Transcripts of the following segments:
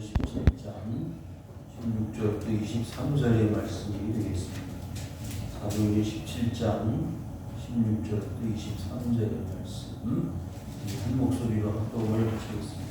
17장 16절부터 23절의 말씀이 되겠습니다. 사도행전 17장 16절부터 23절의 말씀 한 목소리로 합독을 하시겠습니다.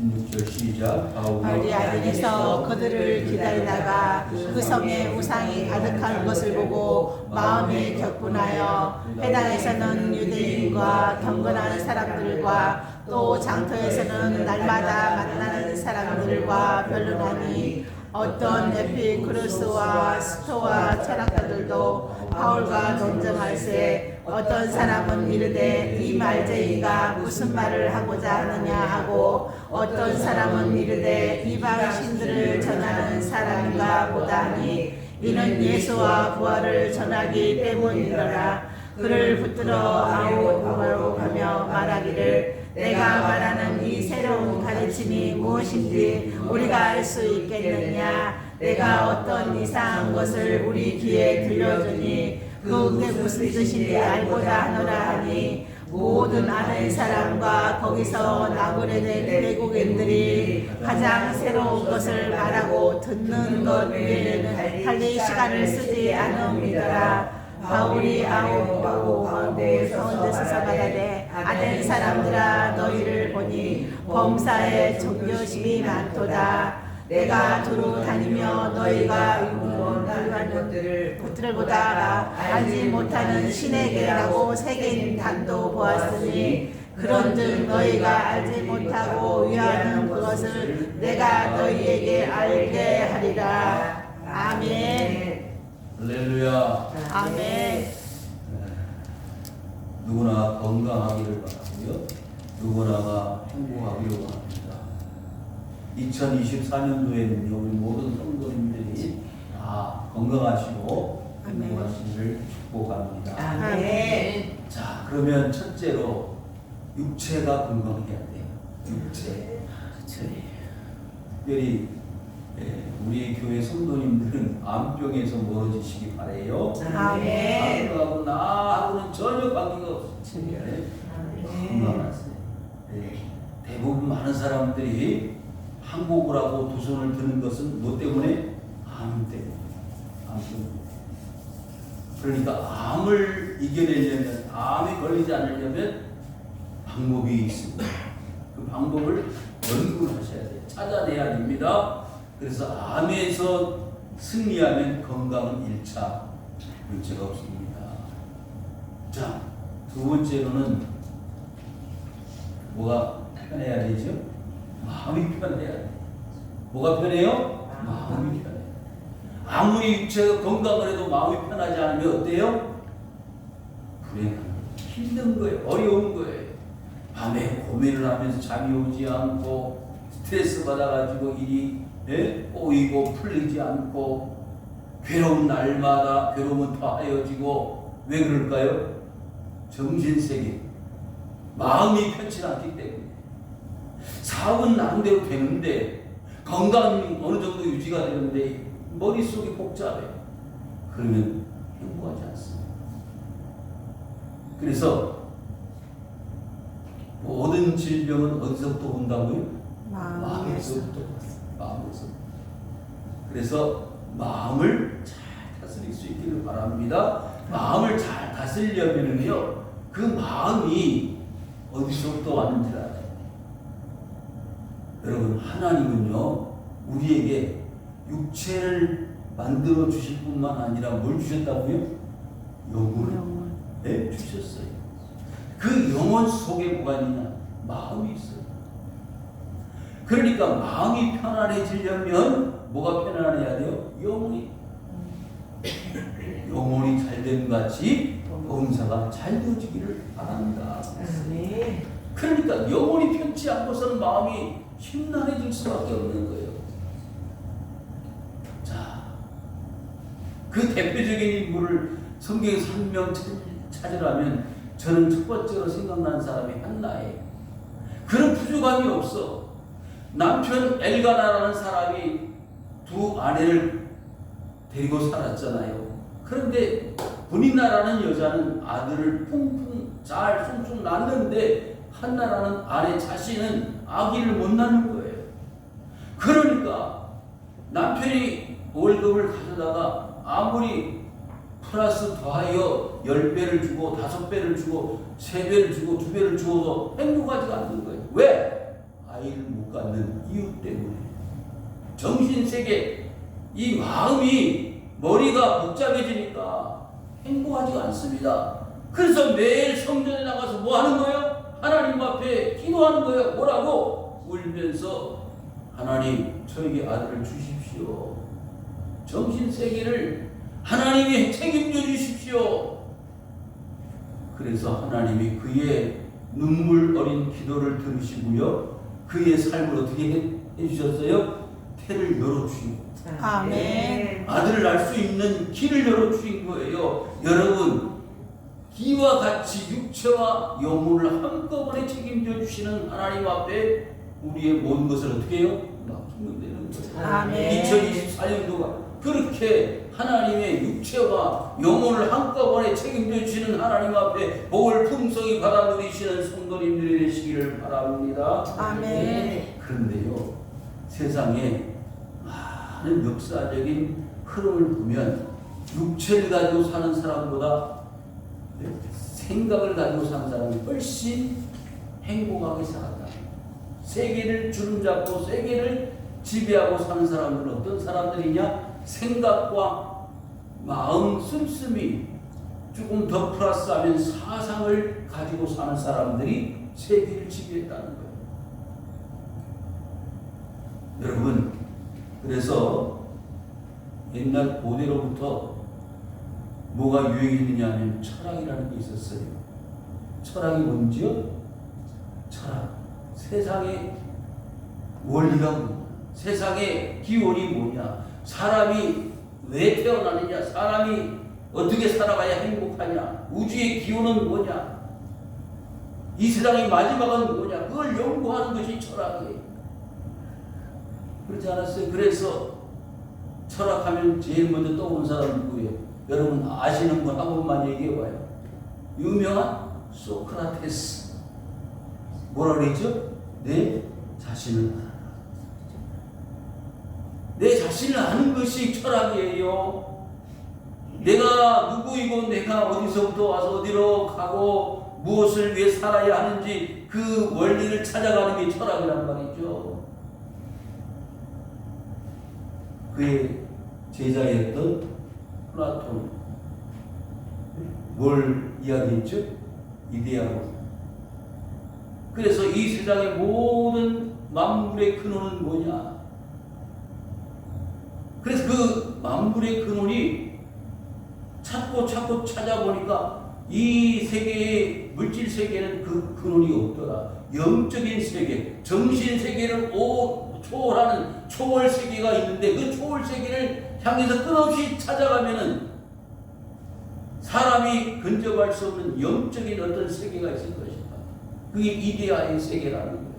16절 시작. 바울이 아덴에서 그들을 기다리다가 그 성에 우상이 가득한 것을 보고 마음이 격분하여 회당에서는 유대인과 경건한 사람들과 또 장터에서는 날마다 만나는 사람들과 변론하니 어떤 에피쿠르스와 스토와 철학가들도 바울과 논쟁할세 어떤 사람은 이르되 이 말쟁이가 무슨 말을 하고자 하느냐 하고 어떤 사람은 이르되 이방 신들을 전하는 사람인가 보다 하니 이는 예수와 부활을 전하기 때문이더라. 그를 붙들어 아우하며 말하기를 내가 말하는 이 새로운 가르침이 무엇인지 우리가 알 수 있겠느냐. 내가 어떤 이상한 것을 우리 귀에 들려주니 그게 무슨 뜻인지 알고자 하노라 하니 모든 아는 사람과 거기서 나그네된 외국인들이 가장 새로운 것을 말하고 듣는 것 외에는 달리 시간을 쓰지 않음이더라. 바울이 아우하고 가운데서 받아내 아덴 사람들아 너희를 보니 범사에 종교심이 많도다. 내가 두루 다니며 너희가 이루는 것들을 보다가 알지 못하는 신에게라고 새긴 단도 보았으니 그런즉 너희가 알지 못하고 위하는 그것을 내가 너희에게 알게 하리라. 아멘. 할렐루야. 아멘. 누구나 건강하기를 바라고요. 누구나가 행복하기를 바랍니다. 2024년도에는요 우리 모든 성도님들이 다 건강하시고 행복하시기를 축복합니다. 아멘. 자, 그러면 첫째로 육체가 건강해야 돼요. 육체. 특별히 우리 교회 성도님들은 암병에서 멀어지시기 바래요. 아멘. 암병하고 나하고는 전혀 관계가 없어요. 건강하세요. 대부분 많은 사람들이 항복을 하고 두 손을 드는 것은 뭐 때문에? 암 때문에. 암 때문에. 그러니까 암을 이겨내려면, 암에 걸리지 않으려면 방법이 있습니다. 그 방법을 연구하셔야 돼요. 찾아내야 됩니다. 그래서 암에서 승리하면 건강은 1차, 문제가 없습니다. 자, 두 번째로는 뭐가 편해야 되죠? 마음이 편해야 돼. 뭐가 편해요? 마음이 편해. 아무리 육체가 건강을 해도 마음이 편하지 않으면 어때요? 불행한 거예요. 힘든 거예요. 어려운 거예요. 밤에 고민을 하면서 잠이 오지 않고 스트레스 받아가지고 일이 꼬이고 풀리지 않고 괴로운 날마다 괴로움은 더하여지고 왜 그럴까요? 정신세계 마음이 편치 않기 때문에. 사업은 나름대로 되는데 건강이 어느 정도 유지가 되는데 머릿속이 복잡해. 그러면 행복하지 않습니다. 그래서 모든 질병은 어디서부터 온다고요? 마음에서부터. 마음에서. 그래서 마음을 잘 다스릴 수 있기를 바랍니다. 마음을 잘 다스리려면요 그 마음이 어디서부터 왔는지를 알아요. 여러분, 하나님은요 우리에게 육체를 만들어 주실 뿐만 아니라 뭘 주셨다고요? 영혼을 주셨어요. 그 영혼 속에 뭐가 있냐? 마음이 있어요. 그러니까 마음이 편안해지려면 뭐가 편안해야 돼요? 영혼이 잘된 같이 범사가 잘 되어지기를 바랍니다. 그러니까 영혼이 편치 않고서는 마음이 심란해질 수밖에 없는 거예요. 자, 그 대표적인 인물을 성경에서 한 명 찾으라면 저는 첫 번째로 생각나는 사람이 한나예요. 그런 부족함이 없어. 남편 엘가나라는 사람이 두 아내를 데리고 살았잖아요. 그런데 분이나라는 여자는 아들을 펑펑 잘 쑥쑥 낳는데 한나라는 아내 자신은 아기를 못 낳는 거예요. 그러니까 남편이 월급을 가져다가 아무리 플러스 더하여 10배를 주고 5배를 주고 3배를 주고 2배를 주고도 행복하지가 않는 거예요. 왜? 아이를 못 갖는 이유 때문에. 정신세계, 이 마음이 머리가 복잡해지니까 행복하지가 않습니다. 그래서 매일 성전에 나가서 뭐 하는 거예요? 하나님 앞에 기도하는 거예요. 뭐라고? 울면서 하나님 저에게 아들을 주십시오. 정신세계를 하나님이 책임져 주십시오. 그래서 하나님이 그의 눈물 어린 기도를 들으시고요. 그의 삶을 어떻게 해주셨어요? 태를 열어주시고 아멘. 아들을 낳을 수 있는 길을 열어주신 거예요. 여러분, 이와 같이 육체와 영혼을 한꺼번에 책임져 주시는 하나님 앞에 우리의 모든 것을 어떻게 해요? 맡기면 되는 거예요. 아멘. 2024년도가 그렇게 하나님의 육체와 영혼을 한꺼번에 책임져 주시는 하나님 앞에 복을 풍성히 받아 누리시는 성도님들이 되시기를 바랍니다. 아멘. 그런데요, 세상에 많은 역사적인 흐름을 보면 육체를 가지고 사는 사람보다 생각을 가지고 사는 사람이 훨씬 행복하게 살았다. 세계를 주름잡고 세계를 지배하고 사는 사람들은 어떤 사람들이냐? 생각과 마음 씀씀이 조금 더 플러스하면 사상을 가지고 사는 사람들이 세계를 지배했다는 거예요. 여러분, 그래서 옛날 고대로부터 뭐가 유행했느냐 하면 철학이라는 게 있었어요. 철학이 뭔지요? 철학. 세상의 원리가 뭐냐? 세상의 기원이 뭐냐? 사람이 왜 태어나느냐? 사람이 어떻게 살아가야 행복하냐? 우주의 기원은 뭐냐? 이 세상의 마지막은 뭐냐? 그걸 연구하는 것이 철학이에요. 그렇지 않았어요? 그래서 철학하면 제일 먼저 떠오르는 사람은 누구예요? 여러분 아시는 분 한 번만 얘기해봐요. 유명한 소크라테스. 뭐라 그랬죠? 내 자신을 알아라. 내 자신을 아는 것이 철학이에요. 내가 누구이고 내가 어디서부터 와서 어디로 가고 무엇을 위해 살아야 하는지 그 원리를 찾아가는 게 철학이란 말이죠. 그의 제자였던 플라톤 뭘 이야기했죠? 이데아로. 그래서 이 세상의 모든 만물의 근원은 뭐냐? 그래서 그 만물의 근원이 찾고 찾아보니까 이 세계의 물질 세계는 그 근원이 없더라. 영적인 세계, 정신 세계를 초월하는 초월 세계가 있는데 그 초월 세계를 향해서 끊임없이 찾아가면은 사람이 근접할 수 없는 영적인 어떤 세계가 있을 것이다. 그게 이데아의 세계라는 거예요.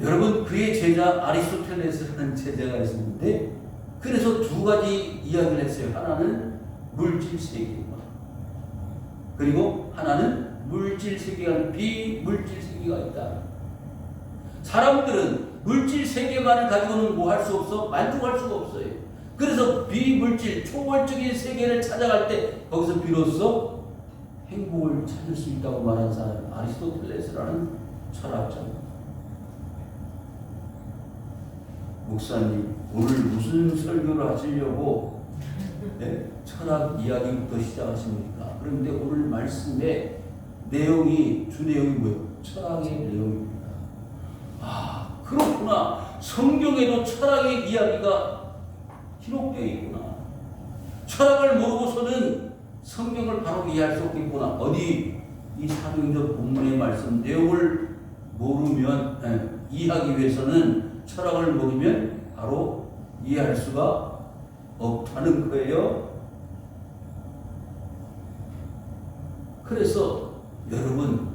여러분, 그의 제자 아리스토텔레스라는 제자가 있었는데 그래서 두 가지 이야기를 했어요. 하나는 물질 세계와 그리고 하나는 물질 세계가 비물질 세계가 있다. 사람들은 물질 세계만을 가지고는 뭐 할 수 없어? 만족할 수가 없어요. 그래서 비물질 초월적인 세계를 찾아갈 때 거기서 비로소 행복을 찾을 수 있다고 말한 사람 아리스토텔레스라는 철학자입니다. 목사님, 오늘 무슨 설교를 하시려고 철학 이야기부터 시작하십니까? 그런데 오늘 말씀의 내용이 주 내용이 뭐예요? 철학의 내용입니다. 아, 그렇구나. 성경에도 철학의 이야기가 기록되어 있구나. 철학을 모르고서는 성경을 바로 이해할 수 없겠구나. 어디 이 사도행전 본문의 말씀 내용을 모르면 이해하기 위해서는 철학을 모르면 바로 이해할 수가 없다는 거예요. 그래서 여러분,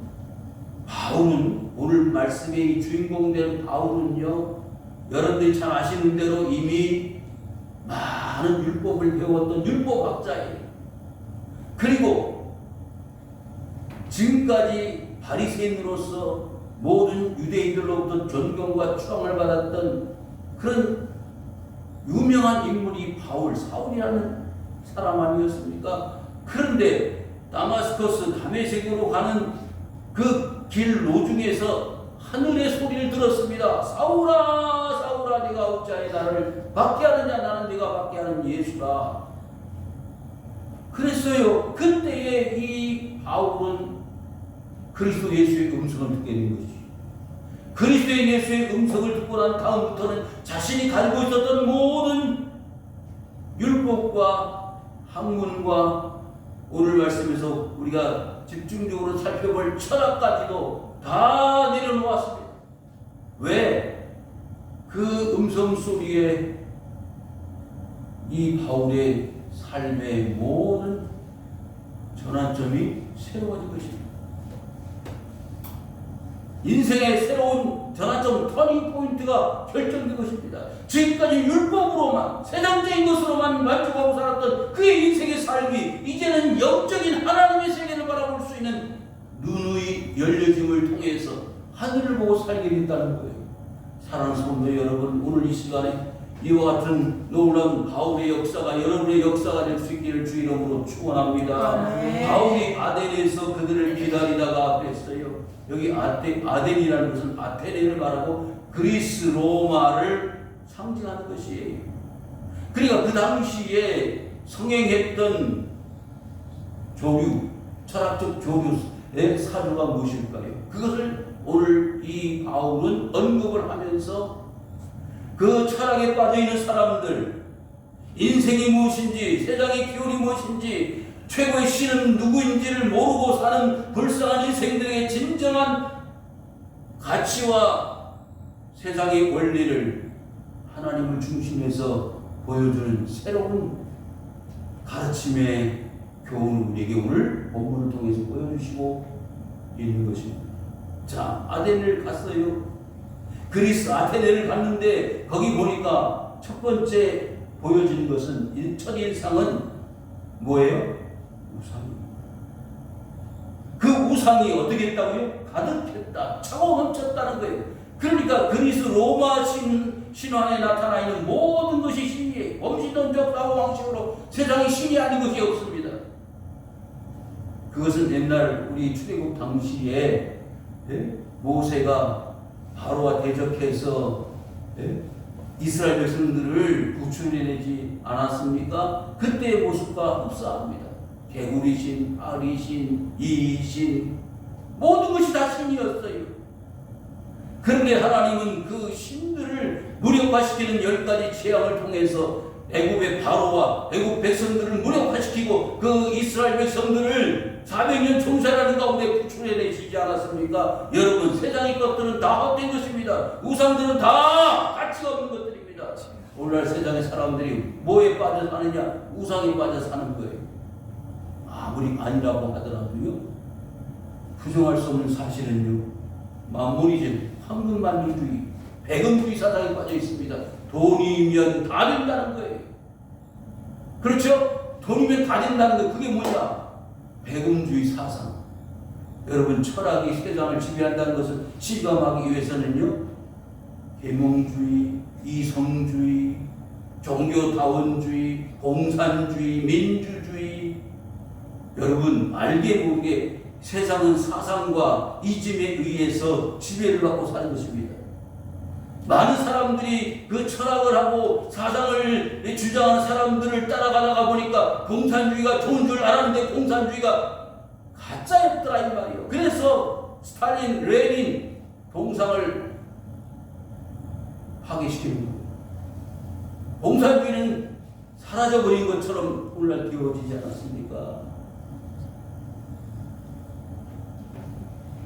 바울은 오늘 말씀의 주인공 된 바울은요, 여러분들이 잘 아시는 대로 이미 많은 율법을 배웠던 율법학자예요. 그리고 지금까지 바리새인으로서 모든 유대인들로부터 존경과 추앙을 받았던 그런 유명한 인물이 사울이라는 사람 아니었습니까? 그런데 다마스커스 다메섹으로 가는 그 길 노중에서 하늘의 소리를 들었습니다. 사울아 사울아 네가 어찌하여 나를 받게 하느냐. 나는 네가 받게 하는 예수라. 그랬어요. 그때에 이 바울은 그리스도 예수의 음성을 듣게 된 것이죠. 그리스도 예수의 음성을 듣고 난 다음부터는 자신이 가지고 있었던 모든 율법과 학문과 오늘 말씀에서 우리가 집중적으로 살펴볼 철학까지도 다 내려놓았습니다. 왜? 그 음성 소리에 이 바울의 삶의 모든 전환점이 새로워진 것입니다. 인생의 새로운 전환점, 터닝 포인트가 결정된 것입니다. 지금까지 율법으로만, 세상적인 것으로만 만족하고 살았던 그의 인생의 삶이 이제는 영적인 하나님의 세계를 바라볼 수 있는 눈의 열려짐을 통해서 하늘을 보고 살게 됐다는 거예요. 사랑하는 성도 여러분, 오늘 이 시간에 이와 같은 놀라운 바울의 역사가 여러분의 역사가 될 수 있기를 주 이름으로 축원합니다. 바울이 아덴에서 그들을 기다리다가 그랬어요. 여기 아덴이라는 것은 아테네를 말하고 그리스 로마를 상징하는 것이에요. 그러니까 그 당시에 성행했던 조류, 철학적 조류의 사주가 무엇일까요? 그것을 오늘 이 바울은 언급을 하면서 그 철학에 빠져있는 사람들, 인생이 무엇인지, 세상의 기울이 무엇인지, 최고의 신은 누구인지를 모르고 사는 불쌍한 인생들에게 진정한 가치와 세상의 원리를 하나님을 중심에서 보여주는 새로운 가르침의 교훈을 우리에게 오늘 본문을 통해서 보여주시고 있는 것입니다. 자, 아덴을 갔어요. 그리스 아테네를 갔는데 거기 보니까 첫 번째 보여지는 것은 첫인상은 뭐예요? 우상입니다. 그 우상이 어떻게 했다고요? 가득했다, 차고 넘쳤다는 거예요. 그러니까 그리스 로마 신화에 나타나 있는 모든 것이 신이에요. 범시론적 사고방식으로 세상에 신이 아닌 것이 없습니다. 그것은 옛날 우리 출애굽 당시에 모세가 바로와 대적해서 이스라엘 백성들을 구출해내지 않았습니까? 그때의 모습과 흡사합니다. 개구리신, 파리신, 이신, 모든 것이 다 신이었어요. 그런데 하나님은 그 신들을 무력화시키는 10가지 재앙을 통해서 애굽의 바로와 애굽 백성들을 무력화시키고 그 이스라엘 백성들을 400년 종살이하는 가운데 구출해내시지 않았습니까? 여러분, 세상의 것들은 다 헛된 것입니다. 우상들은 다 가치가 없는 것들입니다. 오늘날 세상의 사람들이 뭐에 빠져 사느냐? 우상에 빠져 사는 거예요. 아무리 아니라고 하더라도요, 부정할 수 없는 사실은요, 만몬이즘, 황금만주주의, 배금주의 사상에 빠져 있습니다. 돈이면 다 된다는 거예요. 그렇죠? 돈이면 다 된다는 거. 그게 뭐냐? 배금주의 사상. 여러분, 철학이 세상을 지배한다는 것을 실감하기 위해서는요, 계몽주의, 이성주의, 종교다원주의, 공산주의, 민주주의. 여러분, 알게 모르게 세상은 사상과 이즘에 의해서 지배를 받고 사는 것입니다. 많은 사람들이 그 철학을 하고 사상을 주장하는 사람들을 따라가다가 보니까 공산주의가 좋은 줄 알았는데 공산주의가 가짜였더라 이 말이에요. 그래서 스탈린, 레닌 동상을 파괴시키는 거예요. 공산주의는 사라져버린 것처럼 오늘날 기워지지 않았습니까?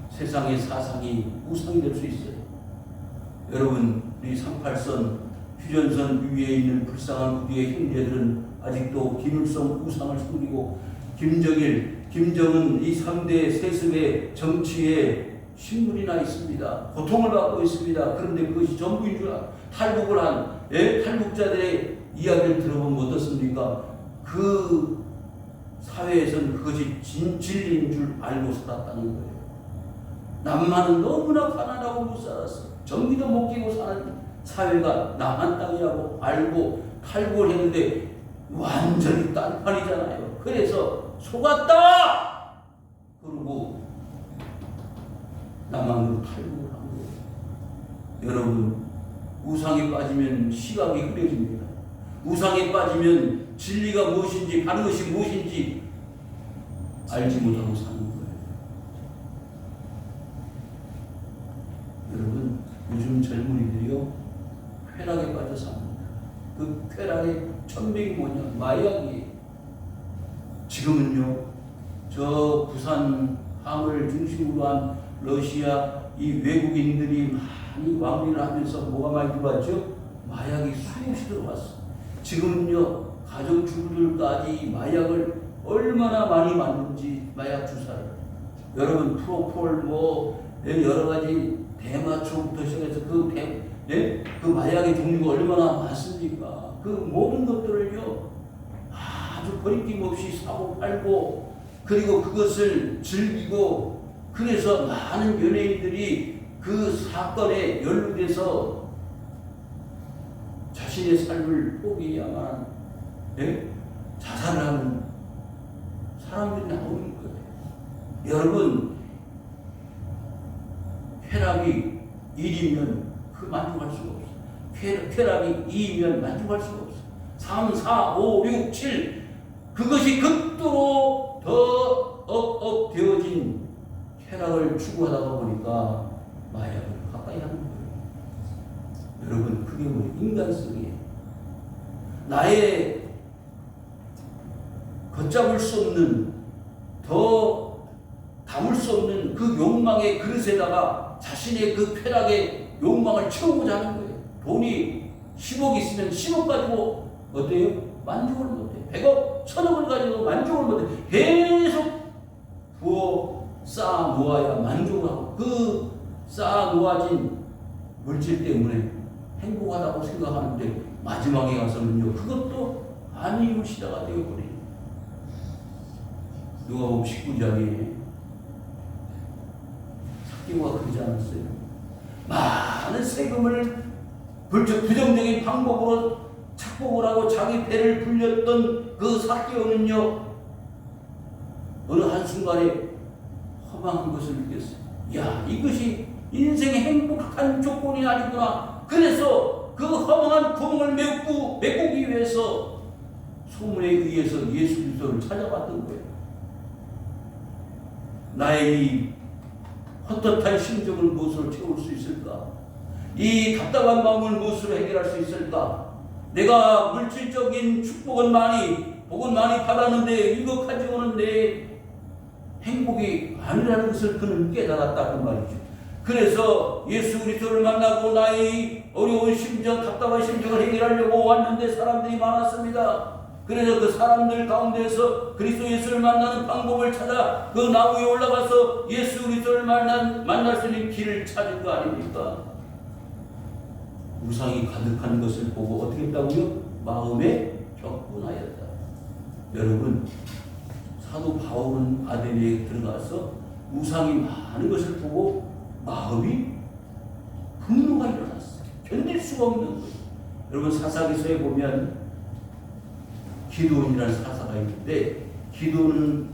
세상의 사상이 우상이 될 수 있어요. 여러분, 우리 38선 휴전선 위에 있는 불쌍한 우리의 형제들은 아직도 김일성 우상을 섬기고 김정일, 김정은 이 3대 세습의 정치에 신물이 나 있습니다. 고통을 받고 있습니다. 그런데 그것이 전부인 줄 탈북을 한 탈북자들의 이야기를 들어보면 어떻습니까? 그 사회에서는 그것이 진리인 줄 알고 살았다는 거예요. 남만은 너무나 가난하고 못 살았어. 전기도 못 끼고 사는 사회가 남한 땅이라고 알고 탈구를 했는데 완전히 딴판이잖아요. 그래서 속았다! 그러고 남한으로 탈구를 한 거예요. 여러분, 우상에 빠지면 시각이 흐려집니다. 우상에 빠지면 진리가 무엇인지, 바른 것이 무엇인지 알지 못하고 사는 거예요. 여러분, 요즘 젊은이들이요, 쾌락에 빠져 삽니다. 그 쾌락의 천명이 뭐냐? 마약이에요. 지금은요, 저 부산 함을 중심으로 한 러시아 이 외국인들이 많이 왕래를 하면서 뭐가 많이 들어왔죠? 마약이 수없이 들어왔어. 지금은요, 가정 주부들까지 마약을 얼마나 많이 맞는지, 마약 주사를. 여러분, 프로폴 여러 가지 대마초부터 시작해서 그 마약의 종류가 얼마나 많습니까? 그 모든 것들을요, 아주 버림낌 없이 사고 팔고, 그리고 그것을 즐기고, 그래서 많은 연예인들이 그 사건에 연루돼서 자신의 삶을 포기해야만 자살을 하는 사람들이 나오는 거예요. 여러분, 쾌락이 1이면 그 만족할 수가 없어. 쾌락이 2이면 만족할 수가 없어. 3, 4, 5, 6, 7 그것이 극도로 더 업 되어진 쾌락을 추구하다가 보니까 마약을 가까이 하는 거예요. 여러분, 그게 뭐 인간성이에요. 나의 걷잡을 수 없는, 더 담을 수 없는 그 욕망의 그릇에다가 자신의 그 쾌락의 욕망을 채우고자 하는 거예요. 돈이 10억 있으면 10억 가지고 어때요? 만족을 못해. 100억, 1000억을 가지고 만족을 못해. 계속 부어 쌓아 놓아야 만족을 하고, 그 쌓아 놓아진 물질 때문에 행복하다고 생각하는데 마지막에 가서는요, 그것도 아니요 시다가 되어버려요. 누가복음 19장에 사개오가 그러지 않았어요? 많은 세금을 부정적인 방법으로 착복을 하고 자기 배를 불렸던 그 사개오는요, 어느 한순간에 허망한 것을 느꼈어요. 야, 이것이 인생의 행복한 조건이 아니구나. 그래서 그 허망한 구멍을 메꾸기 위해서 소문에 의해서 예수 그리스도를 찾아봤던 거예요. 나의 이 헛헛한 심정을 무엇으로 채울 수 있을까? 이 답답한 마음을 무엇으로 해결할 수 있을까? 내가 물질적인 축복은 복은 많이 받았는데 이거 가지고는 내 행복이 아니라는 것을 그는 깨달았다는 말이죠. 그래서 예수 그리스도를 만나고 나의 어려운 심정, 답답한 심정을 해결하려고 왔는데 사람들이 많았습니다. 그래서 그 사람들 가운데서 그리스도 예수를 만나는 방법을 찾아 그 나무 위에 올라가서 예수 그리스도를 만날 수 있는 길을 찾은 거 아닙니까? 우상이 가득한 것을 보고 어떻게 했다고요? 마음에 격분하였다. 여러분, 사도 바울은 아데니에 들어가서 우상이 많은 것을 보고 마음이 분노가 일어났어요. 견딜 수가 없는 거예요. 여러분, 사사기서에 보면 기드온이라는 사사가 있는데, 기드온은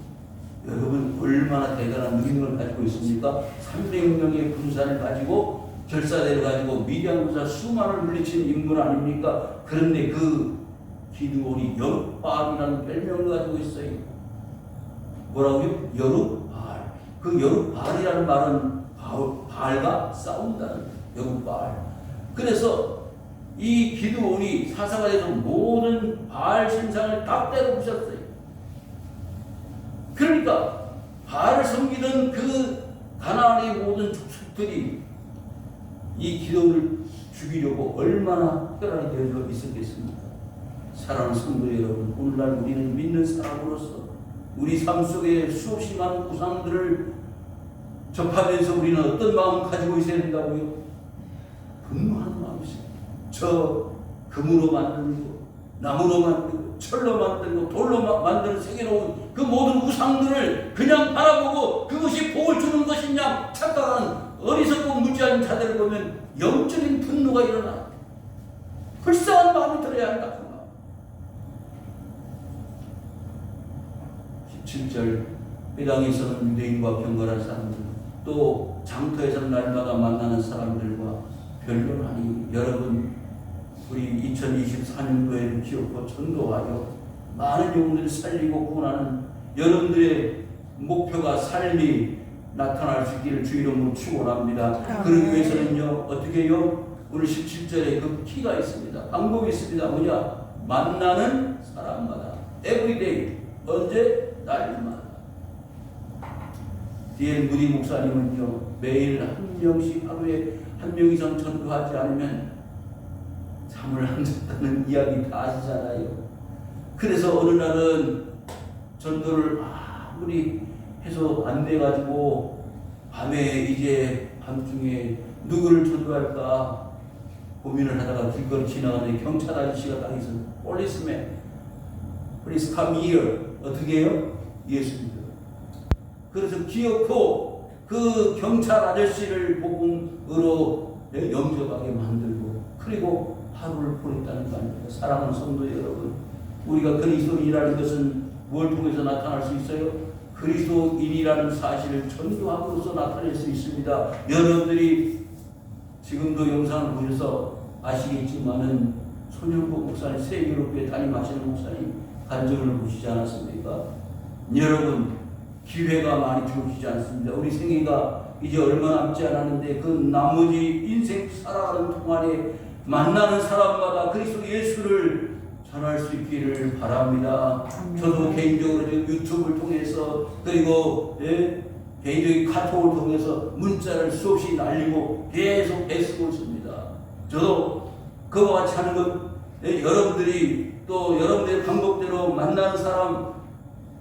여러분 얼마나 대단한 능력을 가지고 있습니까? 300명의 군사를 가지고 결사대를 가지고 미디안 군사 수만을 물리친 인물 아닙니까? 그런데 그 기드온이 여룻바알이라는 별명을 가지고 있어요. 뭐라고요? 여룻바알. 그 여룻바알이라는 말은 바알과 싸운다는 여룻바알. 그래서 이 기드온이 사사가 돼서 모든 바알 신상을 다 때려 부셨어요. 그러니까 바알을 섬기던 그 가나안의 모든 족속들이 이 기드온을 죽이려고 얼마나 혈안이 되어 있었겠습니까? 사랑하는 성도 여러분, 오늘날 우리는 믿는 사람으로서 우리 삶 속에 수없이 많은 우상들을 접하면서 우리는 어떤 마음을 가지고 있어야 된다고요? 분노하는 마음이 있어요. 저 금으로 만든 거, 나무로 만든 거, 철로 만들고 돌로 만드는 새겨놓은 그 모든 우상들을 그냥 바라보고 그것이 복을 주는 것이냐 착각하는 어리석고 무지한 자들을 보면 영적인 분노가 일어나 불쌍한 마음이 들어야 한다. 17절 회당에서는 유대인과 경건한 사람들 또 장터에서는 날마다 만나는 사람들과 변론하니 여러분 우리 2024년도에는 기업고 전도하여 많은 영혼들을 살리고 구원하는 여러분들의 목표가 삶이 나타날 수 있기를 주 이름으로 축원합니다. 그러기 위해서는요 어떻게 해요? 오늘 17절에 그 키가 있습니다. 방법이 있습니다. 뭐냐? 만나는 사람마다 everyday 언제? 날마다. D.L. 무디 목사님은요 매일 한 명씩 하루에 한 명 이상 전도하지 않으면 잠을 안 잤다는 이야기 다 아시잖아요. 그래서 어느 날은 전도를 아무리 해서 안 돼가지고 밤에 이제 밤중에 누구를 전도할까 고민을 하다가 길거리 지나가는 경찰 아저씨가 딱 있어. 폴리스맨 Please come here. 어떻게 해요? 예수 믿어. 그래서 기어코 그 경찰 아저씨를 복음으로 영접하게 만들고 그리고 하루를 보냈다는 거 아닙니까? 사랑하는 성도 여러분, 우리가 그리스도인이라는 것은 뭘 통해서 나타날 수 있어요? 그리스도인이라는 사실을 전도함으로써 나타낼 수 있습니다. 여러분들이 지금도 영상을 보셔서 아시겠지만은 손영복 목사님 세계로교회 담임하시는 목사님 간증을 보시지 않았습니까? 여러분 기회가 많이 주어지지 않습니다. 우리 생애가 이제 얼마 남지 않았는데 그 나머지 인생 살아가는 동안에 만나는 사람마다 그리스도 예수를 전할 수 있기를 바랍니다. 저도 개인적으로 유튜브를 통해서 그리고 개인적인 카톡을 통해서 문자를 수없이 날리고 계속 애쓰고 있습니다. 저도 그와 같이 하는 것 여러분들이 또 여러분들의 방법대로 만나는 사람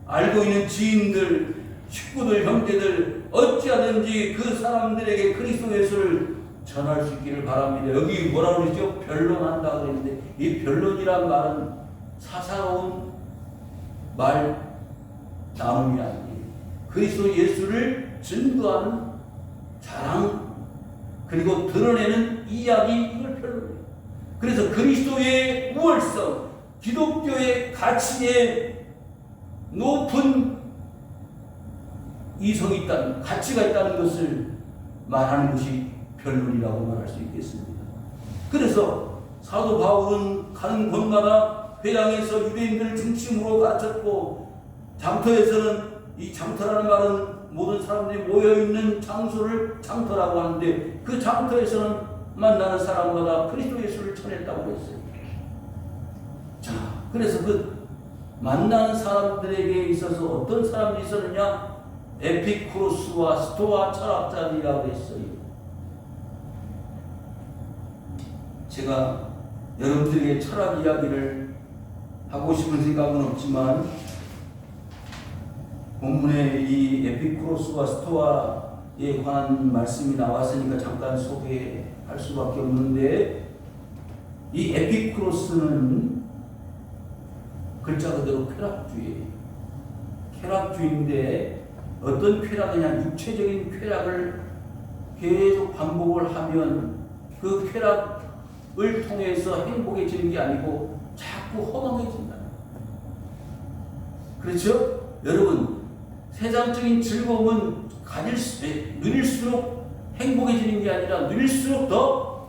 알고 있는 지인들 식구들 형제들 어찌하든지 그 사람들에게 그리스도 예수를 전할 수 있기를 바랍니다. 여기 뭐라고 그러죠? 변론한다 그랬는데 이 변론이란 말은 사사로운 말 나눔이 아니에요. 그리스도 예수를 증거하는 자랑 그리고 드러내는 이야기 이걸 변론해요. 그래서 그리스도의 우월성 기독교의 가치에 높은 이성이 있다는 가치가 있다는 것을 말하는 것이 변론이라고 말할 수 있겠습니다. 그래서 사도 바울은 가는 곳마다 회당에서 유대인들을 중심으로 가르쳤고 장터에서는 이 장터라는 말은 모든 사람들이 모여있는 장소를 장터라고 하는데 그 장터에서는 만나는 사람마다 그리스도 예수를 전했다고 했어요. 자, 그래서 그 만나는 사람들에게 있어서 어떤 사람들이 있었느냐? 에피쿠로스와 스토아 철학자들이라고 했어요. 제가 여러분들에게 철학 이야기를 하고 싶은 생각은 없지만 본문에 이 에피쿠로스와 스토아에 관한 말씀이 나왔으니까 잠깐 소개할 수밖에 없는데 이 에피쿠로스는 글자 그대로 쾌락주의예요. 쾌락주의인데 어떤 쾌락이냐? 육체적인 쾌락을 계속 반복을 하면 그 쾌락을 통해서 행복해지는 게 아니고 자꾸 허망해진다. 그렇죠? 여러분 세상적인 즐거움은 누릴수록 행복해지는 게 아니라 누릴수록 더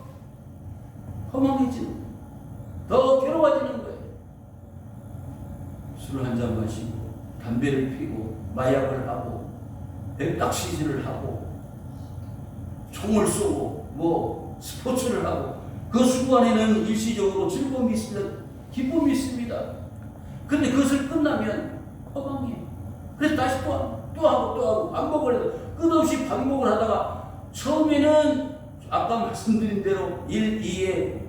허망해지는 더 괴로워지는 거예요. 술을 한잔 마시고 담배를 피고 마약을 하고 낚시질을 하고 총을 쏘고 뭐 스포츠를 하고 그 순간에는 일시적으로 즐거움이 있습니다. 기쁨이 있습니다. 근데 그것을 끝나면 허망해요. 그래서 다시 또 하고 반복을 해서 끝없이 반복을 하다가 처음에는 아까 말씀드린 대로 1, 2의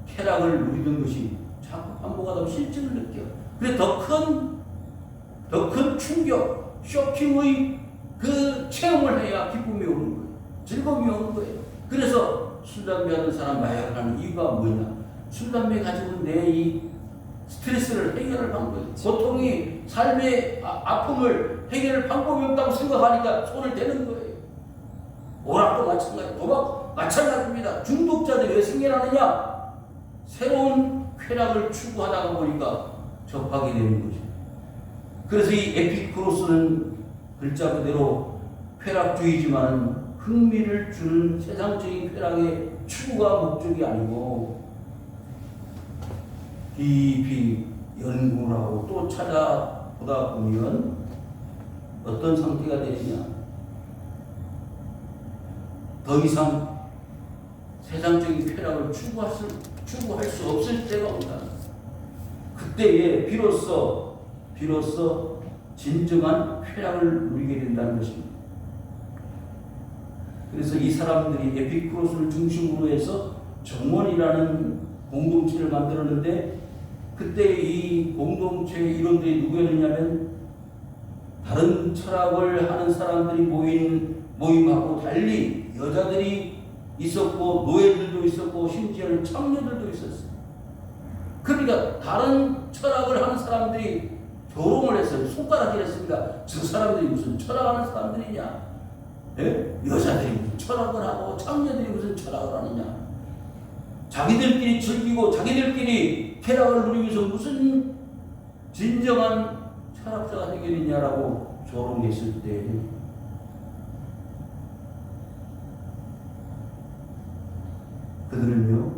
쾌락을 누리던 것이 자꾸 반복하다 실증을 느껴. 그래서 더 큰 충격, 쇼킹의 그 체험을 해야 기쁨이 오는 거예요. 즐거움이 오는 거예요. 그래서 술, 담배 하는 사람 마약을 하는 이유가 뭐냐? 술, 담배 가지고 내 이 스트레스를 해결할 방법이, 고통이 삶의 아픔을 해결할 방법이 없다고 생각하니까 손을 대는 거예요. 오락도 마찬가지, 도박 마찬가지입니다. 중독자들이 왜 생겨나느냐? 새로운 쾌락을 추구하다가 보니까 접하게 되는 거죠. 그래서 이 에피쿠로스는 글자 그대로 쾌락주의지만 흥미를 주는 세상적인 쾌락의 추구가 목적이 아니고 깊이 연구를 하고 또 찾아보다 보면 어떤 상태가 되느냐? 더 이상 세상적인 쾌락을 추구할 수 없을 때가 온다. 그때에 비로소 진정한 쾌락을 누리게 된다는 것입니다. 그래서 이 사람들이 에피쿠로스를 중심으로 해서 정원이라는 공동체를 만들었는데, 그때 이 공동체의 이론들이 누구였느냐면 다른 철학을 하는 사람들이 모임하고 달리 여자들이 있었고 노예들도 있었고 심지어는 창녀들도 있었어요. 그러니까 다른 철학을 하는 사람들이 조롱을 했어요. 손가락질 했습니다. 저 사람들이 무슨 철학하는 사람들이냐? 예? 여자들이 무슨 철학을 하고 창녀들이 무슨 철학을 하느냐? 자기들끼리 즐기고 자기들끼리 쾌락을 누리면서 무슨 진정한 철학자가 되겠느냐라고 조롱했을 때 그들은요,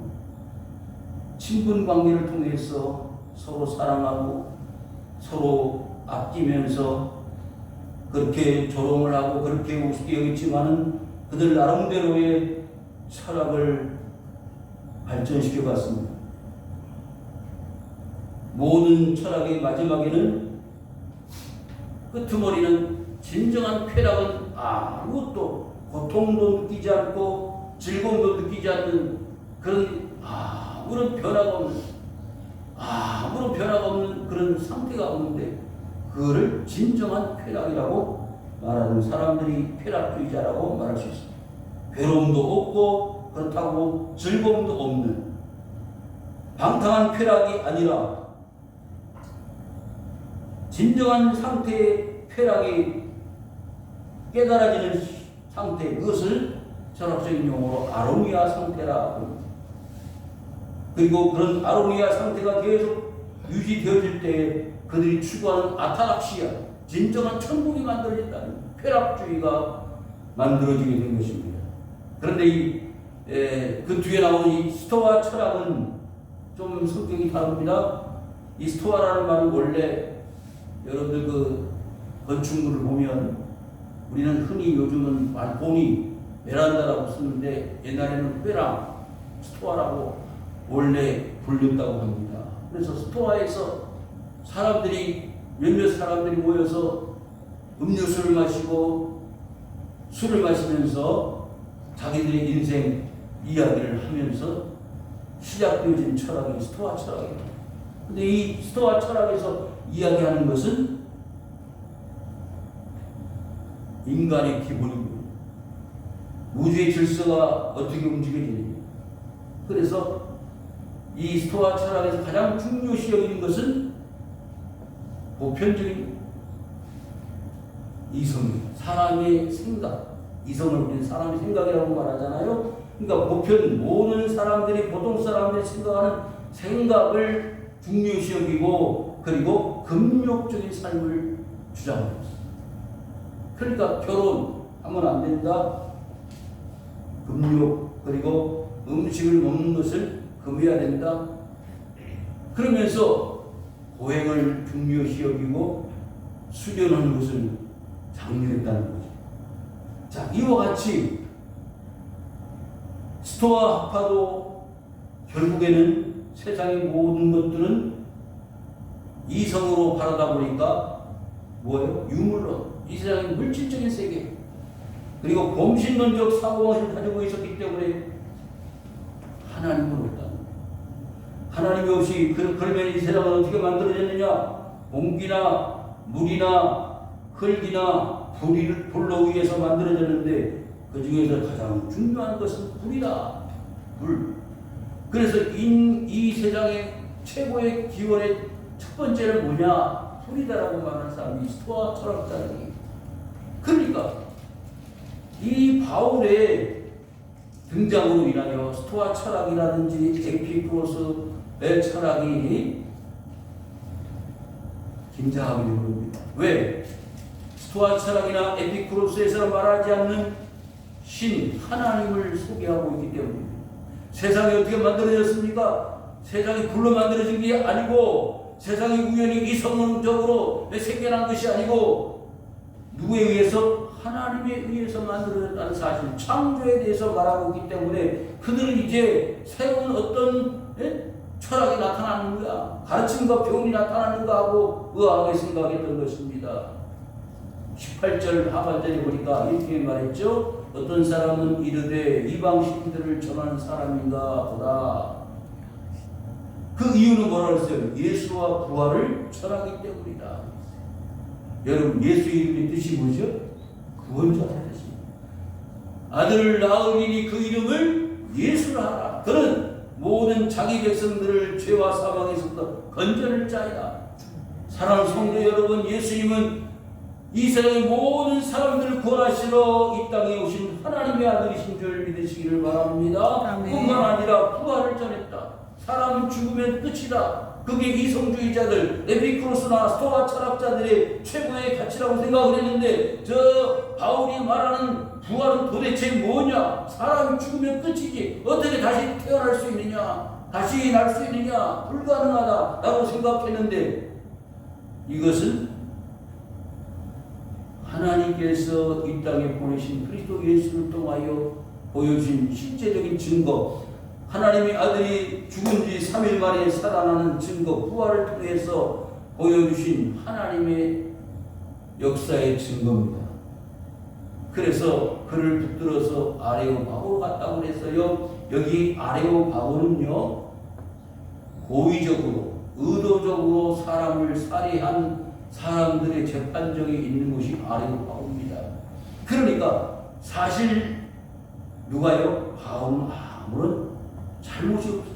친분 관계를 통해서 서로 사랑하고 서로 아끼면서 그렇게 조롱을 하고 그렇게 우습게 여겼지만은 그들 나름대로의 철학을 발전시켜 갔습니다. 모든 철학의 마지막에는 끄트머리는 진정한 쾌락은 아무것도 고통도 느끼지 않고 즐거움도 느끼지 않는 그런 아무런 변화가 없는 그런 상태가 없는데, 그거를 진정한 쾌락이라고 말하는 사람들이 쾌락주의자라고 말할 수 있습니다. 괴로움도 없고 그렇다고 즐거움도 없는 방탕한 쾌락이 아니라 진정한 상태의 쾌락이 깨달아지는 상태, 그것을 철학적인 용어로 아로니아 상태라 합니다. 그리고 그런 아로니아 상태가 계속 유지되어질 때 그들이 추구하는 아타락시아, 진정한 천국이 만들어진다는 쾌락주의가 만들어지게 된 것입니다. 그런데 그 뒤에 나오는 이 스토아 철학은 좀 성격이 다릅니다. 이 스토아라는 말은 원래 여러분들 그 건축물을 보면 우리는 흔히 요즘은 발코니, 베란다라고 쓰는데 옛날에는 회랑, 스토아라고 원래 불렸다고 합니다. 그래서 스토아에서 몇몇 사람들이 모여서 음료수를 마시고 술을 마시면서 자기들의 인생 이야기를 하면서 시작되어진 철학이 스토아 철학입니다. 근데 이 스토아 철학에서 이야기하는 것은 인간의 기본이고 우주의 질서가 어떻게 움직여지는지, 그래서 이 스토아 철학에서 가장 중요시 여기는 것은 보편적인 이성입니다. 사람의 생각, 이성을 우리는 사람의 생각이라고 말하잖아요. 그러니까 모든 사람들이, 보통 사람들이 생각하는 생각을 중요시 여기고, 그리고 금욕적인 삶을 주장합니다. 그러니까 결혼하면 안 된다, 금욕, 그리고 음식을 먹는 것을 금해야 된다. 그러면서 고행을 중요시 여기고 수련하는 것을 장려했다는 거죠. 자, 이와 같이 스토아 학파도 결국에는 세상의 모든 것들은 이성으로 바라다 보니까 뭐예요? 유물론, 이 세상의 물질적인 세계, 그리고 범신론적 사고방식을 가지고 있었기 때문에 하나님은 없다. 하나님이 없이 그러면 이 세상은 어떻게 만들어졌느냐? 공기나 물이나 흙이나 불로 의해서 만들어졌는데 그 중에서 가장 중요한 것은 불이다. 불. 그래서 이 세상의 최고의 기원의 첫 번째는 뭐냐? 프리다라고 말하는 사람이 스토아 철학자들이. 그러니까 이 바울의 등장으로 인하여 스토아 철학이라든지 에피쿠로스의 철학이 긴장하게 된 겁니다. 왜? 스토아 철학이나 에피쿠로스에서 말하지 않는 신 하나님을 소개하고 있기 때문입니다. 세상이 어떻게 만들어졌습니까? 세상이 불로 만들어진 게 아니고, 세상이 우연히 이성적으로 생겨난 것이 아니고, 누구에 의해서? 하나님에 의해서 만들어졌다는 사실, 창조에 대해서 말하고 있기 때문에 그들은 이제 새로운 어떤 철학이 나타나는가, 가르침과 교훈이 나타나는가 하고 의아하게 생각했던 것입니다. 18절 하반절에 보니까 이렇게 말했죠. 어떤 사람은 이르되 이방신들을 전하는 사람인가 보다. 그 이유는 뭐라고 했어요? 예수와 부활을 전하기 때문이다. 여러분, 예수 이름의 뜻이 뭐죠? 구원자의 뜻입니다. 아들을 낳으리니 그 이름을 예수라 하라. 그는 모든 자기 백성들을 죄와 사망에서부터 건져낼 자이다. 사랑하는 성도 여러분, 예수님은 이 세상의 모든 사람들을 구원하시러 이 땅에 오신 하나님의 아들이신 줄 믿으시기를 바랍니다. 아멘. 뿐만 아니라 부활을 전했다. 사람은 죽으면 끝이다. 그게 이성주의자들, 에피쿠로스나 스토아 철학자들의 최고의 가치라고 생각을 했는데, 저 바울이 말하는 부활은 도대체 뭐냐? 사람이 죽으면 끝이지 어떻게 다시 태어날 수 있느냐? 다시 날 수 있느냐? 불가능하다라고 생각했는데, 이것은 하나님께서 이 땅에 보내신 그리스도 예수를 통하여 보여주신 실제적인 증거, 하나님의 아들이 죽은 뒤 3일 만에 살아나는 증거, 부활을 통해서 보여주신 하나님의 역사의 증거입니다. 그래서 그를 붙들어서 아레오바고로 갔다고 그랬어요. 여기 아레오바고는요, 고의적으로 의도적으로 사람을 살해한 사람들의 재판정에 있는 곳이 아레오바고입니다. 그러니까 사실 누가요? 바울은 아무런 잘못이 없어요.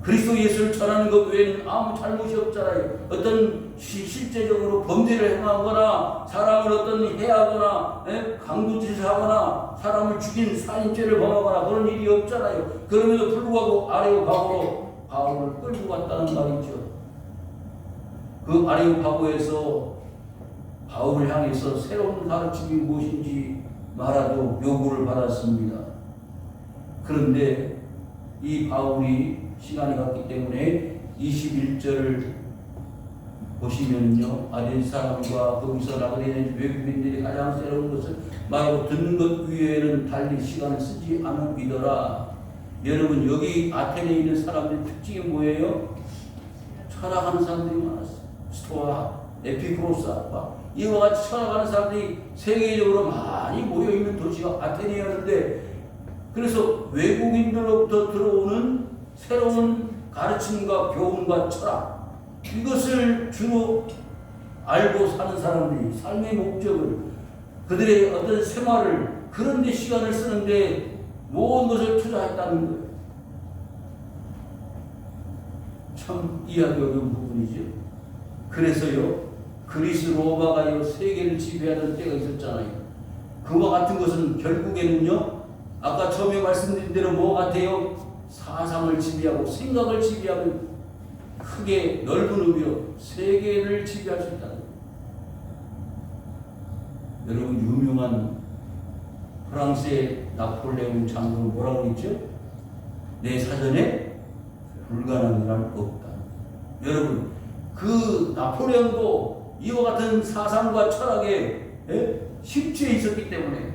그리스도 예수를 전하는 것 외에는 아무 잘못이 없잖아요. 어떤 실제적으로 범죄를 행하거나 사람을 어떤 해하거나 강도짓을 하거나 사람을 죽인 살인죄를 범하거나 그런 일이 없잖아요. 그럼에도 불구하고 아레오바고로 바울을 끌고 갔다는 말이죠. 그 아레오파고에서 바울을 향해서 새로운 가르침이 무엇인지 말하도록 요구를 받았습니다. 그런데 이 바울이 시간이 갔기 때문에 21절을 보시면요, 아덴 사람과 거기서 나그네인 외국인들이 가장 새로운 것을 말하고 듣는 것 위에는 달리 시간을 쓰지 않으이더라. 여러분, 여기 아테네에 있는 사람들의 특징이 뭐예요? 철학하는 사람들이 많았어요. 스토아, 에피쿠로스와 이와 같이 철학하는 사람들이 세계적으로 많이 모여있는 도시가 아테네였는데, 그래서 외국인들로부터 들어오는 새로운 가르침과 교훈과 철학, 이것을 주로 알고 사는 사람들이 삶의 목적을, 그들의 어떤 생활을 그런 데 시간을 쓰는데 모든 것을 투자했다는 거예요. 참 이해하기 어려운 부분이죠. 그래서요, 그리스 로마가요 세계를 지배하던 때가 있었잖아요. 그와 같은 것은 결국에는요, 아까 처음에 말씀드린 대로 뭐 같아요? 사상을 지배하고 생각을 지배하고 크게 넓은 의미로 세계를 지배할 수 있다는 거예요. 여러분, 유명한 프랑스의 나폴레옹 장군은 뭐라고 그랬죠? 내 사전에 불가능한 일은 없다. 여러분, 그 나폴레옹도 이와 같은 사상과 철학에 심취해 있었기 때문에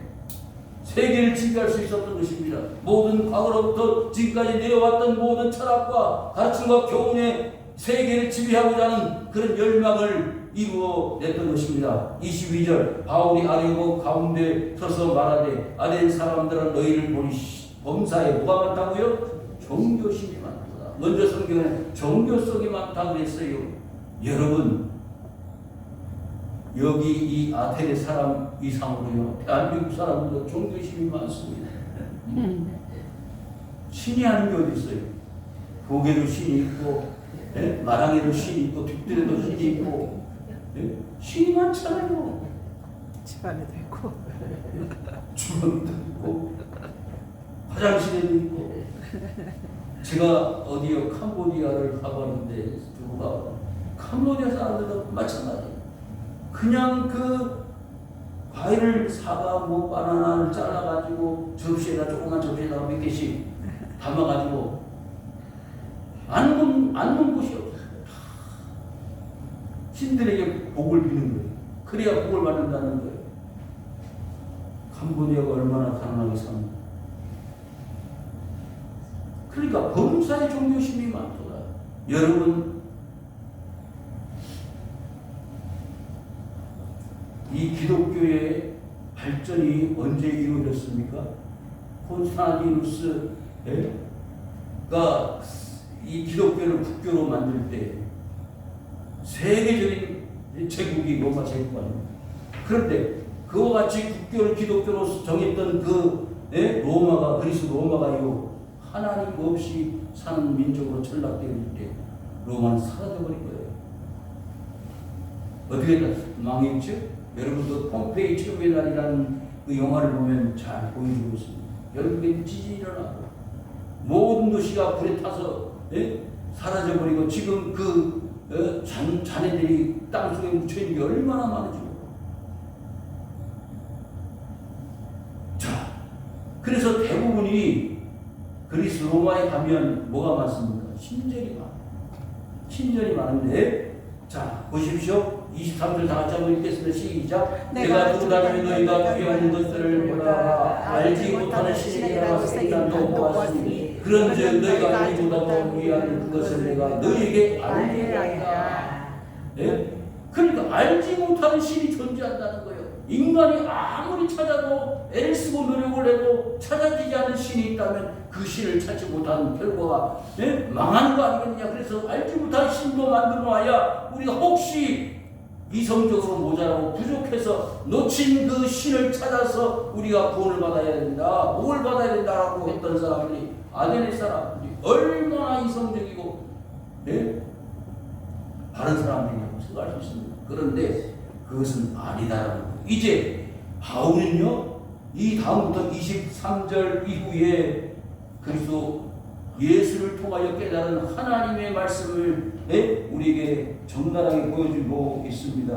세계를 지배할 수 있었던 것입니다. 모든 과거로부터 지금까지 내려왔던 모든 철학과 가르침과 교훈의 세계를 지배하고자 하는 그런 열망을 이루어냈던 것입니다. 22절, 바울이 아레오바고 가운데 서서 말하되 아덴 사람들은 너희를 보니 범사에 뭐가 많다고요? 종교심이 많다. 먼저 성경에 종교성이 많다고 그랬어요. 여러분, 여기 이 아테네 사람 이상으로요, 대한민국 사람들도 종교심이 많습니다. 신이 하는 게 어디 있어요? 고개도 신이 있고 예? 마당에도 신이 있고 뒷뜰에도 신이 있고 예? 신이 많잖아요. 집안에도 있고. 주방도 있고 화장실에도 있고. 제가 어디요 캄보디아를 가봤는데 누가 캄보디아 사람들도 마찬가지예요. 그냥 그 과일을 사가 뭐 바나나를 잘라가지고 접시에다 조그만 접시에다가 몇 개씩 담아가지고 앉는 곳이 없어요. 신들에게 복을 비는 거예요. 그래야 복을 받는다는 거예요. 캄보디아가 얼마나 가난하게 삽니까? 그러니까 범사의 종교심이 많더라. 여러분, 이 기독교의 발전이 언제 이루어졌습니까? 콘스탄티누스가 이 기독교를 국교로 만들 때 세계적인 제국이 로마 제국 아닙니까? 그런데 그와 같이 국교를 기독교로 정했던 로마가, 그리스 로마가요, 하나님 없이 사는 민족으로 전락되어 있을 때 로마는 사라져버린 거예요. 어떻게 망했죠? 여러분도 폼페이 최후의 날이라는 그 영화를 보면 잘 보여주고 있습니다. 결국엔 지진이 일어나고 모든 도시가 불에 타서 사라져버리고 지금 자네들이 땅속에 묻혀있는 게 얼마나 많은지. 자, 그래서 대부분이 그리스 로마에 가면 뭐가 많습니까? 신전이 많은데, 자 보십시오. 23절 다 같이 한번 읽겠습니다. 시작. 내가 두다니 너희가 귀한 것들을 보다가 알지 못하는 신에게라고 생각도 보았으니 그런즉 너희가 알지보다 더 귀한 그것을 내가 너희에게 알리라. 그러니까 알지 못하는 신이 존재한다는 거예요. 인간이 아무리 찾아도 애를 쓰고 노력을 해도 찾아지지 않는 신이 있다면 그 신을 찾지 못하는 결과가 망하는 거 아니겠느냐. 그래서 알지 못한 신도 만들어 놔야 우리가 혹시 이성적으로 모자라고 부족해서 놓친 그 신을 찾아서 우리가 구원을 받아야 된다, 복을 받아야 된다라고 했던 사람들이, 아덴의 사람들이 얼마나 이성적이고 바른 사람들이라고 생각할 수 있습니다. 그런데 그것은 아니다라는 거예요. 이제 바울은요, 이 다음부터 23절 이후에 그리스도 예수를 통하여 깨달은 하나님의 말씀을 우리에게 정갈하게 보여주고 있습니다.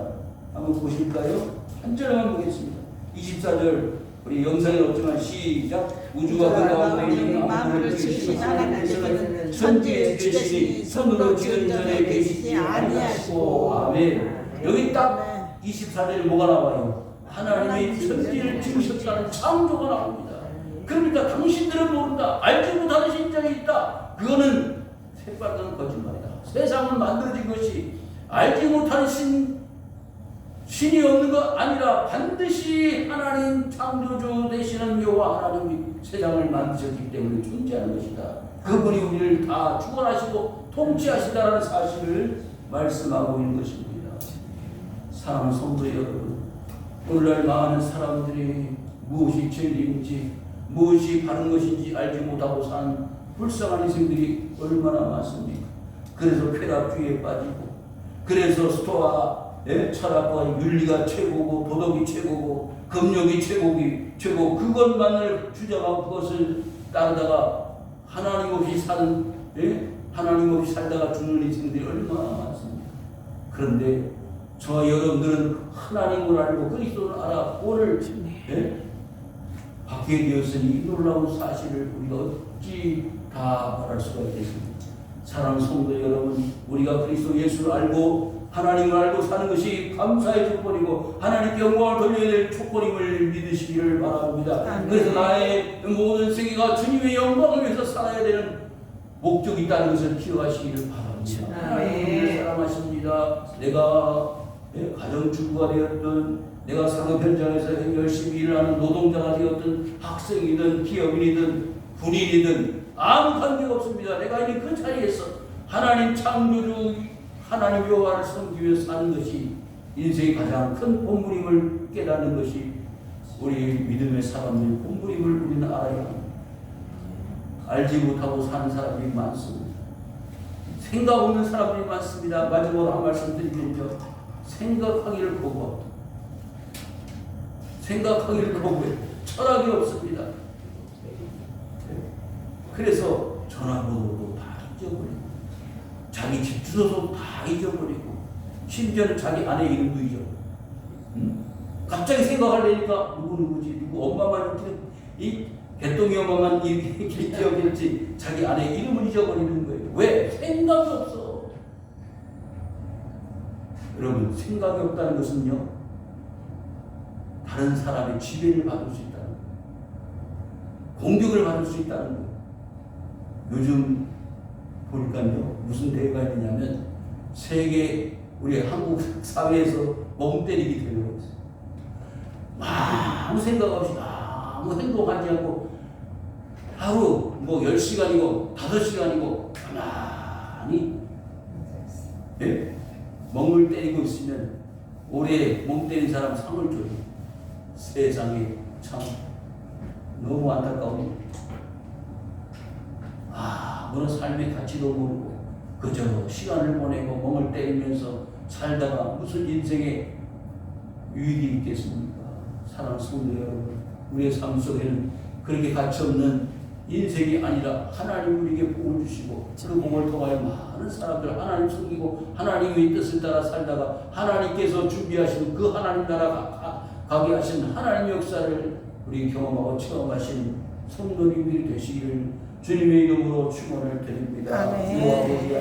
한번 보실까요? 한 절만 보겠습니다. 24절, 우리 영상에 없지만 시작. 우주가 그 가운데 있는 만물을 지으신 하나님께서는 천지의 주체시니 손으로 지은 전에 계시지 아니하시고. 아멘. 여기 딱 24절에 뭐가 나와요? 하나님이 천지를 지으셨다는 창조가 나옵니다. 그러니까 당신들은 모른다, 알지 못하는 신장이 있다. 그거는 새빨간 거짓말이다. 세상은 만들어진 것이 알지 못하는 신이 없는 것 아니라 반드시 하나님 창조주 되시는 여호와 하나님이 세상을 만드셨기 때문에 존재하는 것이다. 그분이 우리를 다 주관하시고 통치하시다라는 사실을 말씀하고 있는 것입니다. 사랑하는 성도 여러분, 오늘날 많은 사람들이 무엇이 진리인지 무엇이 바른 것인지 알지 못하고 산 불쌍한 인생들이 얼마나 많습니까? 그래서 쾌락주의에 빠지고, 그래서 스토아 철학과 윤리가 최고고 도덕이 최고고 금욕이 최고 그것만을 주장하고 그것을 따르다가 하나님 없이 사는 하나님 없이 살다가 죽는 인생들이 얼마나 많습니까? 그런데 저와 여러분들은 하나님을 알고 그리스도를 알아 오늘 받게 되었으니 이 놀라운 사실을 우리가 어찌 다 말할 수가 있겠습니까? 사랑하는 성도 여러분, 우리가 그리스도 예수를 알고 하나님을 알고 사는 것이 감사의 조건이고 하나님께 영광을 돌려야 될 조건임을 믿으시기를 바랍니다. 그래서 나의 모든 생애가 주님의 영광을 위해서 살아야 되는 목적이 있다는 것을 기억하시기를 바랍니다. 하나님을 우리를 사랑하십니다. 내가 가정주부가 되었든 내가 상업 현장에서 열심히 일을 하는 노동자가 되었든 학생이든 기업인이든 군인이든 아무 관계가 없습니다. 내가 있는 그 자리에서 하나님 창조주 하나님 여호와를 섬기기 위해 사는 것이 인생의 가장 큰 본분임을 깨닫는 것이 우리 믿음의 사람들의 본분임을 우리는 알아야 합니다. 알지 못하고 사는 사람이 많습니다. 생각 없는 사람들이 많습니다. 마지막으로 한 말씀 드리면요. 생각하기를 거부합니다. 생각하기를 거부해. 철학이 없습니다. 그래서 전화번호도 다 잊어버리고 자기 집 주소도 다 잊어버리고 심지어는 자기 아내 이름도 잊어버리고 갑자기 생각하려니까 누구지 누구 엄마만 이 개똥이 엄마만 이렇게 기억했지 자기 아내 이름을 잊어버리는 거예요. 왜? 생각이 없어. 여러분 생각이 없다는 것은요 다른 사람의 지배를 받을 수 있다는 거예요. 공격을 받을 수 있다는 거예요. 요즘 보니까요 무슨 대회가 있느냐면 세계 우리 한국 사회에서 멍 때리기 대회가 있어요. 아무 생각 없이 아무 행동하지 않고 하루 뭐 10시간이고 5시간이고 가만히 예? 멍을 때리고 있으면 올해 멍 때린 사람 상을 줘요. 세상에 참 너무 안타까운 아무런 삶의 가치도 모르고 그저 시간을 보내고 멍을 때리면서 살다가 무슨 인생에 유익이 있겠습니까? 사랑하는 성도 여러분, 우리의 삶 속에는 그렇게 가치없는 인생이 아니라 하나님 우리에게 복을 주시고 그 복을 통하여 많은 사람들 하나님 섬기고 하나님의 뜻을 따라 살다가 하나님께서 준비하신 그 하나님 나라 가게 하신 하나님 역사를 우리 경험하고 체험하신 성도님들이 되시기를 주님의 이름으로 축원을 드립니다. 아멘.